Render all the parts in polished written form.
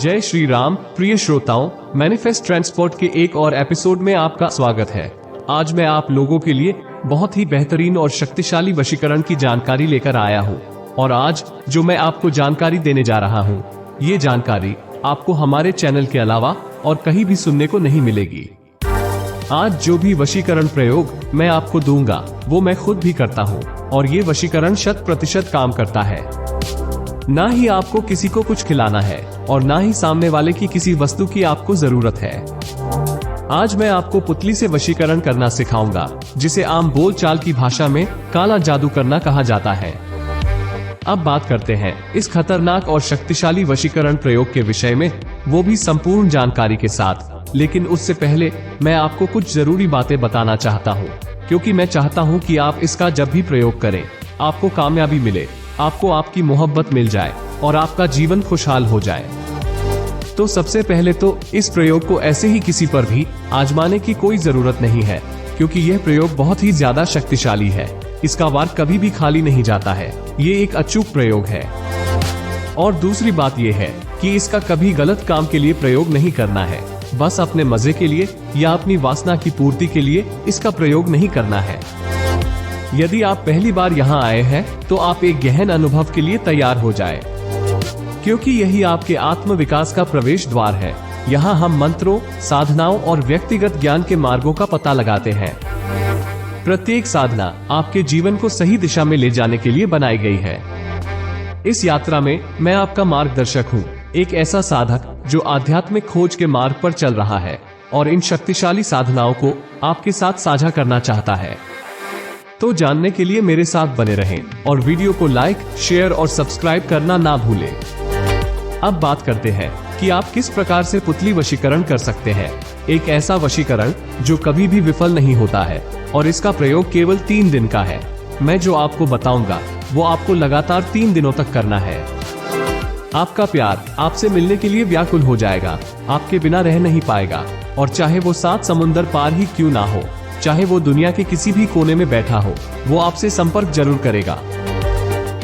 जय श्री राम प्रिय श्रोताओं, मैनिफेस्ट ट्रांसपोर्ट के एक और एपिसोड में आपका स्वागत है। आज मैं आप लोगों के लिए बहुत ही बेहतरीन और शक्तिशाली वशीकरण की जानकारी लेकर आया हूँ। और आज जो मैं आपको जानकारी देने जा रहा हूँ, ये जानकारी आपको हमारे चैनल के अलावा और कहीं भी सुनने को नहीं मिलेगी। आज जो भी वशीकरण प्रयोग मैं आपको दूंगा वो मैं खुद भी करता हूँ और ये वशीकरण 100% काम करता है। ना ही आपको किसी को कुछ खिलाना है और ना ही सामने वाले की किसी वस्तु की आपको जरूरत है। आज मैं आपको पुतली से वशीकरण करना सिखाऊंगा, जिसे आम बोलचाल की भाषा में काला जादू करना कहा जाता है। अब बात करते हैं इस खतरनाक और शक्तिशाली वशीकरण प्रयोग के विषय में, वो भी संपूर्ण जानकारी के साथ। लेकिन उससे पहले मैं आपको कुछ जरूरी बातें बताना चाहता हूँ, क्योंकि मैं चाहता हूँ कि आप इसका जब भी प्रयोग करें आपको कामयाबी मिले, आपको आपकी मोहब्बत मिल जाए और आपका जीवन खुशहाल हो जाए। तो सबसे पहले तो इस प्रयोग को ऐसे ही किसी पर भी आजमाने की कोई जरूरत नहीं है, क्योंकि यह प्रयोग बहुत ही ज्यादा शक्तिशाली है। इसका वार कभी भी खाली नहीं जाता है, ये एक अचूक प्रयोग है। और दूसरी बात यह है कि इसका कभी गलत काम के लिए प्रयोग नहीं करना है, बस अपने मजे के लिए या अपनी वासना की पूर्ति के लिए इसका प्रयोग नहीं करना है। यदि आप पहली बार यहाँ आए हैं तो आप एक गहन अनुभव के लिए तैयार हो जाएं, क्योंकि यही आपके आत्म विकास का प्रवेश द्वार है। यहाँ हम मंत्रों, साधनाओं और व्यक्तिगत ज्ञान के मार्गों का पता लगाते हैं। प्रत्येक साधना आपके जीवन को सही दिशा में ले जाने के लिए बनाई गई है। इस यात्रा में मैं आपका मार्गदर्शक हूँ, एक ऐसा साधक जो आध्यात्मिक खोज के मार्ग पर चल रहा है और इन शक्तिशाली साधनाओं को आपके साथ साझा करना चाहता है। तो जानने के लिए मेरे साथ बने रहें और वीडियो को लाइक, शेयर और सब्सक्राइब करना ना भूलें। अब बात करते हैं कि आप किस प्रकार से पुतली वशीकरण कर सकते हैं। एक ऐसा वशीकरण जो कभी भी विफल नहीं होता है और इसका प्रयोग केवल 3 दिन का है। मैं जो आपको बताऊंगा वो आपको लगातार 3 दिनों तक करना है। आपका प्यार आपसे मिलने के लिए व्याकुल हो जाएगा, आपके बिना रह नहीं पाएगा, और चाहे वो 7 समुंदर पार ही क्यों ना हो, चाहे वो दुनिया के किसी भी कोने में बैठा हो, वो आपसे संपर्क जरूर करेगा।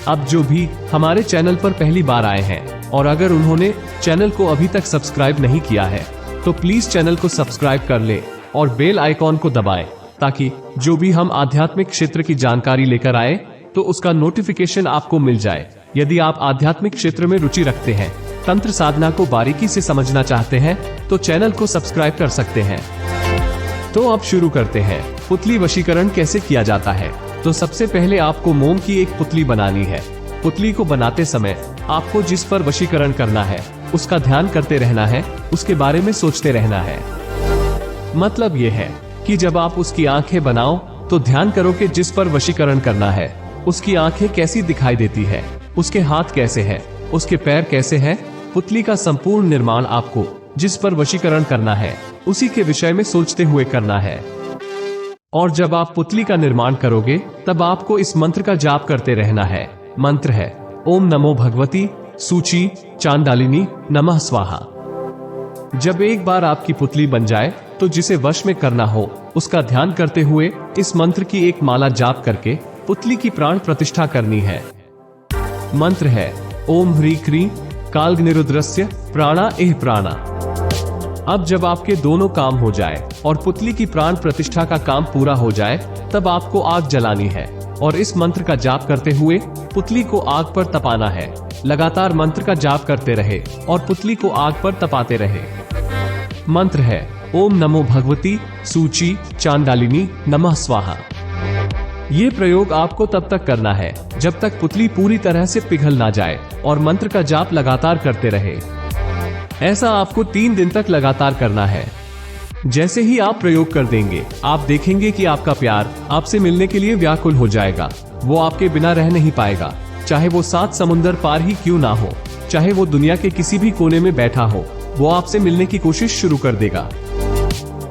अब जो भी हमारे चैनल पर पहली बार आए हैं और अगर उन्होंने चैनल को अभी तक सब्सक्राइब नहीं किया है तो प्लीज चैनल को सब्सक्राइब कर ले और बेल आइकॉन को दबाएं, ताकि जो भी हम आध्यात्मिक क्षेत्र की जानकारी लेकर आए तो उसका नोटिफिकेशन आपको मिल जाए। यदि आप आध्यात्मिक क्षेत्र में रुचि रखते हैं, तंत्र साधना को बारीकी से समझना चाहते हैं, तो चैनल को सब्सक्राइब कर सकते हैं। तो अब शुरू करते हैं। पुतली वशीकरण कैसे किया जाता है। तो सबसे पहले आपको मोम की एक पुतली बनानी है। पुतली को बनाते समय आपको जिस पर वशीकरण करना है उसका ध्यान करते रहना है, उसके बारे में सोचते रहना है। मतलब ये है कि जब आप उसकी आंखें बनाओ तो ध्यान करो कि जिस पर वशीकरण करना है उसकी आंखें कैसी दिखाई देती है, उसके हाथ कैसे हैं, उसके पैर कैसे हैं। पुतली का संपूर्ण निर्माण आपको जिस पर वशीकरण करना है उसी के विषय में सोचते हुए करना है। और जब आप पुतली का निर्माण करोगे तब आपको इस मंत्र का जाप करते रहना है। मंत्र है ओम नमो भगवती सूची चांडालिनी नमः स्वाहा। जब एक बार आपकी पुतली बन जाए तो जिसे वश में करना हो उसका ध्यान करते हुए इस मंत्र की एक माला जाप करके पुतली की प्राण प्रतिष्ठा करनी है। मंत्र है ओम ह्री क्री कालग्निरुद्रस्य प्राणा एह प्राणा। अब जब आपके दोनों काम हो जाए और पुतली की प्राण प्रतिष्ठा का काम पूरा हो जाए तब आपको आग जलानी है और इस मंत्र का जाप करते हुए पुतली को आग पर तपाना है। लगातार मंत्र का जाप करते रहे और पुतली को आग पर तपाते रहे। मंत्र है ओम नमो भगवती सूची चांडालिनी नमः स्वाहा। ये प्रयोग आपको तब तक करना है जब तक पुतली पूरी तरह से पिघल ना जाए और मंत्र का जाप लगातार करते रहे। ऐसा आपको 3 दिन तक लगातार करना है। जैसे ही आप प्रयोग कर देंगे आप देखेंगे कि आपका प्यार आपसे मिलने के लिए व्याकुल हो जाएगा, वो आपके बिना रह नहीं पाएगा, चाहे वो 7 समुंदर पार ही क्यों ना हो, चाहे वो दुनिया के किसी भी कोने में बैठा हो, वो आपसे मिलने की कोशिश शुरू कर देगा।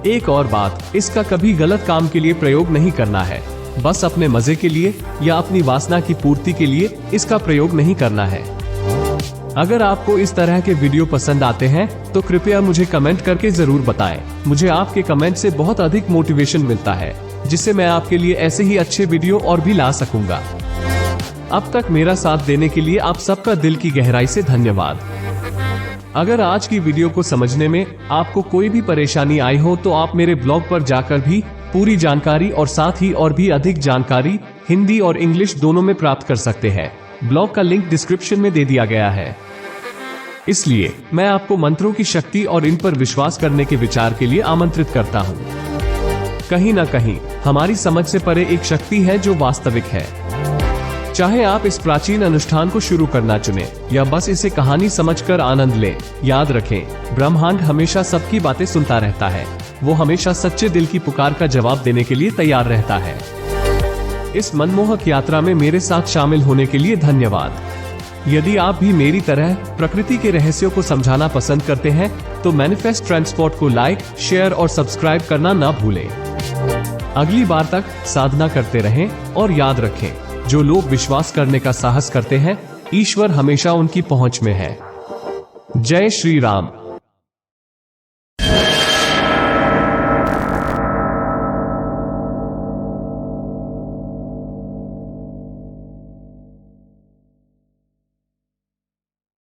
एक और बात, इसका कभी गलत काम के लिए प्रयोग नहीं करना है, बस अपने मजे के लिए या अपनी वासना की पूर्ति के लिए इसका प्रयोग नहीं करना है। अगर आपको इस तरह के वीडियो पसंद आते हैं तो कृपया मुझे कमेंट करके जरूर बताएं। मुझे आपके कमेंट से बहुत अधिक मोटिवेशन मिलता है, जिससे मैं आपके लिए ऐसे ही अच्छे वीडियो और भी ला सकूंगा। अब तक मेरा साथ देने के लिए आप सबका दिल की गहराई से धन्यवाद। अगर आज की वीडियो को समझने में आपको कोई भी परेशानी आई हो तो आप मेरे ब्लॉग पर जाकर भी पूरी जानकारी और साथ ही और भी अधिक जानकारी हिंदी और इंग्लिश दोनों में प्राप्त कर सकते हैं। ब्लॉग का लिंक डिस्क्रिप्शन में दे दिया गया है। इसलिए मैं आपको मंत्रों की शक्ति और इन पर विश्वास करने के विचार के लिए आमंत्रित करता हूँ। कहीं ना कहीं हमारी समझ से परे एक शक्ति है जो वास्तविक है। चाहे आप इस प्राचीन अनुष्ठान को शुरू करना चुनें या बस इसे कहानी समझकर आनंद लें, याद रखें, ब्रह्मांड हमेशा सबकी बातें सुनता रहता है। वो हमेशा सच्चे दिल की पुकार का जवाब देने के लिए तैयार रहता है। इस मनमोहक यात्रा में मेरे साथ शामिल होने के लिए धन्यवाद। यदि आप भी मेरी तरह प्रकृति के रहस्यों को समझाना पसंद करते हैं तो मैनिफेस्ट ट्रांसपोर्ट को लाइक, शेयर और सब्सक्राइब करना ना भूलें। अगली बार तक साधना करते रहें और याद रखें, जो लोग विश्वास करने का साहस करते हैं, ईश्वर हमेशा उनकी पहुंच में है। जय श्री राम।